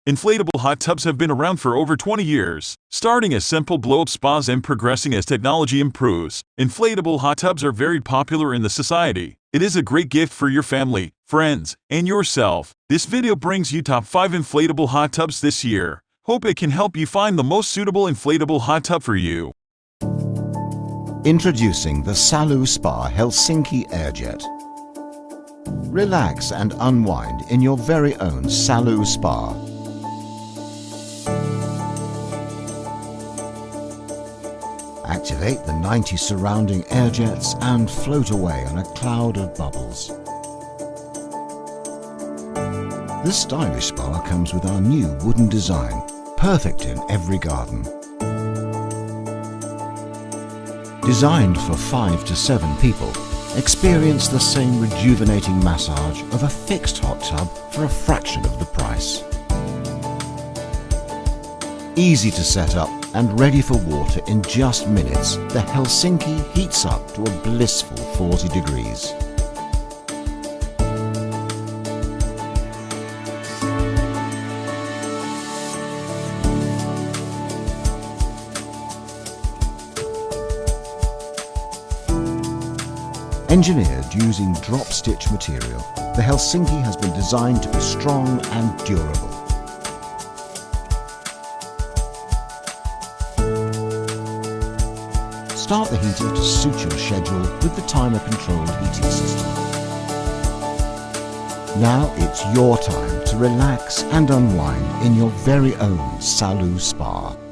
Inflatable hot tubs have been around for over 20 years, starting as simple blow-up spas and progressing as technology improves. Inflatable hot tubs are very popular in the society. It is a great gift for your family, friends, and yourself. This video brings you top 5 inflatable hot tubs this year. Hope it can help you find the most suitable inflatable hot tub for you. Introducing the SaluSpa Helsinki AirJet. Relax and unwind in your very own SaluSpa. Activate the 90 surrounding AirJets and float away on a cloud of bubbles. This stylish spa comes with our new wooden design, perfect in every garden. Designed for 5 to 7 people, experience the same rejuvenating massage of a fixed hot tub for a fraction of the price. Easy to set up and ready for water in just minutes, the Helsinki heats up to a blissful 40 degrees. Engineered using drop stitch material, the Helsinki has been designed to be strong and durable. Start the heater to suit your schedule with the timer-controlled heating system. Now it's your time to relax and unwind in your very own SaluSpa.